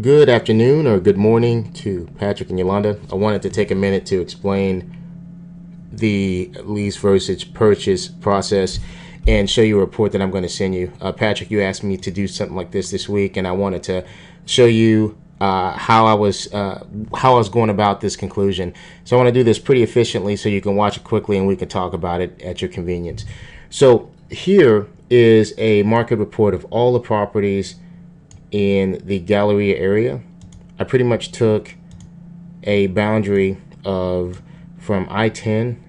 Good afternoon or good morning to Patrick and Yolanda. I wanted to take a minute to explain the lease versus purchase process and show you a report that I'm going to send you. Patrick, you asked me to do something like this week, and I wanted to show you how I was going about this conclusion. So I want to do this pretty efficiently so you can watch it quickly and we can talk about it at your convenience. So here is a market report of all the properties in the Galleria area. I pretty much took a boundary of from I-10.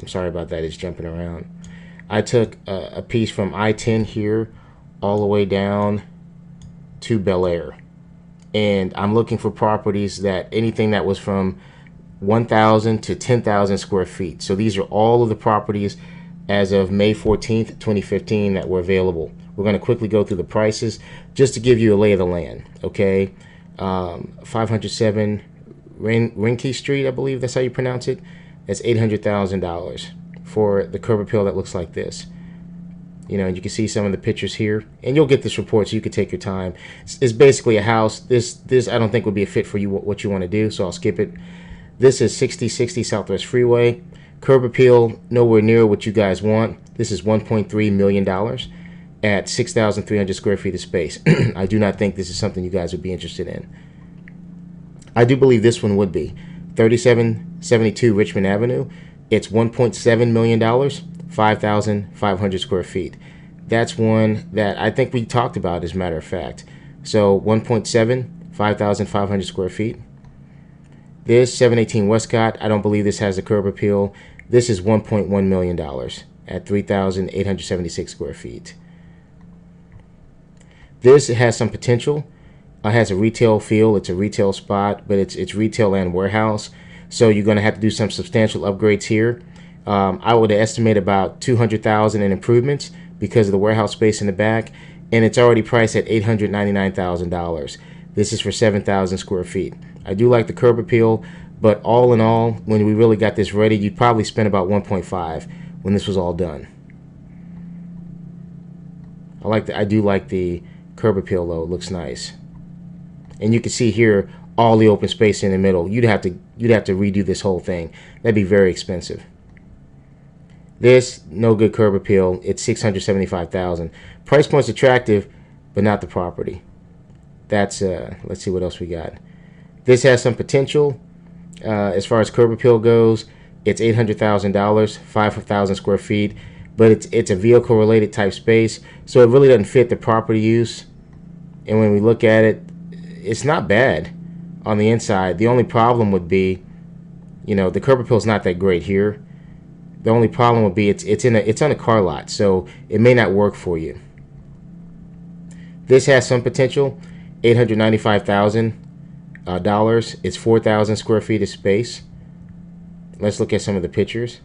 I'm sorry about that, it's jumping around. I took a piece from I-10 here all the way down to Bel Air. And I'm looking for properties that anything that was from 1,000 to 10,000 square feet. So these are all of the properties as of May 14th, 2015 that were available. We're going to quickly go through the prices just to give you a lay of the land, okay? 507 Rinke Street, I believe that's how you pronounce it. That's $800,000 for the curb appeal that looks like this. You know, and you can see some of the pictures here, and you'll get this report so you can take your time. It's basically a house. This I don't think would be a fit for you, what you want to do, so I'll skip it. This is 6060 Southwest Freeway. Curb appeal, nowhere near what you guys want. This is $1.3 million at 6,300 square feet of space. I do not think this is something you guys would be interested in. I do believe this one would be. 3772 Richmond Avenue. It's $1.7 million, 5,500 square feet. That's one that I think we talked about, as a matter of fact. So 1.7, 5,500 square feet. This 718 Westcott, I don't believe this has a curb appeal. This is $1.1 million at 3,876 square feet. This has some potential. It has a retail feel. It's a retail spot, but it's retail and warehouse. So you're going to have to do some substantial upgrades here. I would estimate about $200,000 in improvements because of the warehouse space in the back, and it's already priced at $899,000. This is for 7,000 square feet. I do like the curb appeal, but all in all, when we really got this ready, you'd probably spend about 1.5 when this was all done. I do like the curb appeal though. It looks nice, and you can see here all the open space in the middle. You'd have to redo this whole thing. That'd be very expensive. This no good curb appeal. It's $675,000. Price point's attractive, but not the property. That's let's see what else we got. This has some potential as far as curb appeal goes. It's $800,000, 5,000 square feet, but it's a vehicle related type space, so it really doesn't fit the property use. And when we look at it, it's not bad on the inside. The only problem would be, you know, the curb appeal is not that great here. The only problem would be it's on a car lot, so it may not work for you. This has some potential. $895,000. It's 4,000 square feet of space. Let's look at some of the pictures.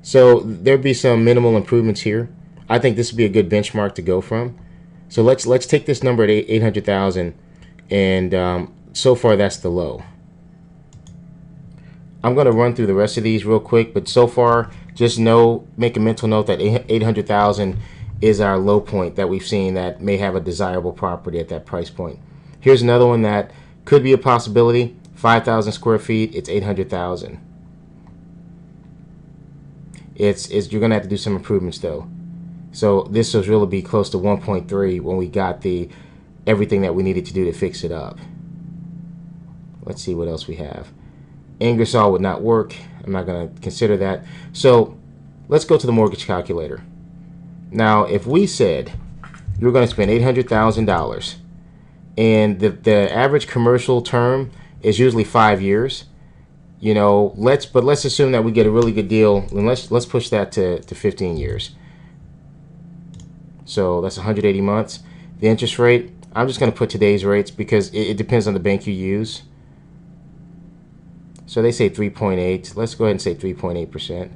So there'd be some minimal improvements here. I think this would be a good benchmark to go from. So let's take this number at 800,000, and so far that's the low. I'm going to run through the rest of these real quick, but so far just make a mental note that 800,000 is our low point that we've seen that may have a desirable property at that price point. Here's another one that could be a possibility. 5,000 square feet. It's 800,000. You're going to have to do some improvements though. So this will really be close to 1.3 when we got everything that we needed to do to fix it up. Let's see what else we have. Ingersoll would not work. I'm not going to consider that. So let's go to the mortgage calculator. Now, if we said you're going to spend $800,000 and the average commercial term is usually 5 years, you know, let's assume that we get a really good deal, and let's push that to 15 years. So that's 180 months. The interest rate, I'm just going to put today's rates because it depends on the bank you use. So they say 3.8. Let's go ahead and say 3.8%.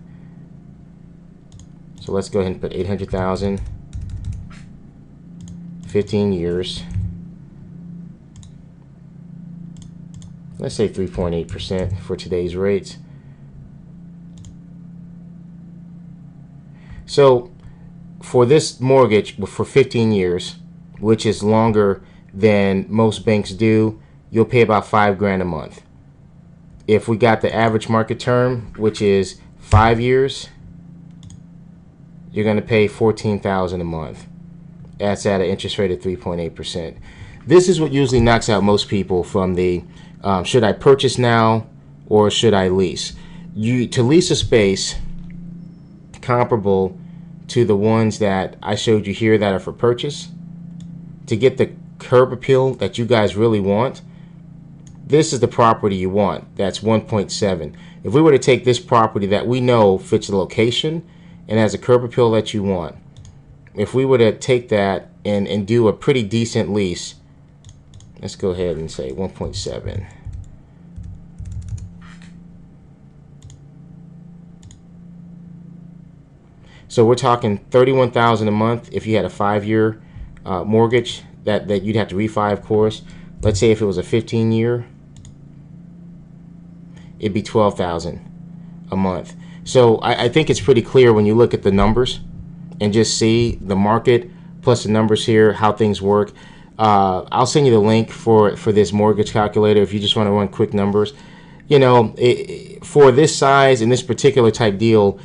So let's go ahead and put 800,000, 15 years. Let's say 3.8% for today's rates. So for this mortgage for 15 years, which is longer than most banks do, you'll pay about $5,000 a month. If we got the average market term, which is 5 years, you're going to pay $14,000 a month. That's at an interest rate of 3.8%. This is what usually knocks out most people from the should I purchase now or should I lease? To lease a space comparable to the ones that I showed you here that are for purchase, to get the curb appeal that you guys really want, this is the property you want. That's 1.7. If we were to take this property that we know fits the location and has a curb appeal that you want, if we were to take that and do a pretty decent lease, let's go ahead and say 1.7. So we're talking $31,000 a month if you had a 5-year mortgage that you'd have to refi, of course. Let's say if it was a 15-year, it'd be $12,000 a month. So I think it's pretty clear when you look at the numbers and just see the market plus the numbers here, how things work. I'll send you the link for this mortgage calculator if you just want to run quick numbers. You know, for this size and this particular type deal,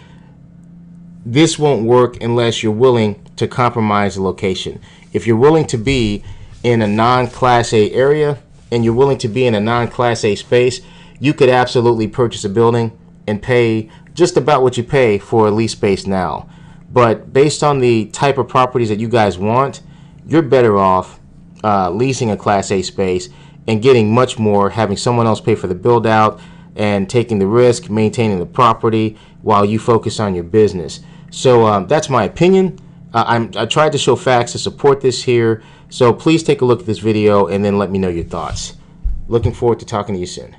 this won't work unless you're willing to compromise the location. If you're willing to be in a non-Class A area and you're willing to be in a non-Class A space, you could absolutely purchase a building and pay just about what you pay for a lease space now. But based on the type of properties that you guys want, you're better off leasing a Class A space and getting much more, having someone else pay for the build out and taking the risk, maintaining the property while you focus on your business. So that's my opinion. I tried to show facts to support this here. So please take a look at this video and then let me know your thoughts. Looking forward to talking to you soon.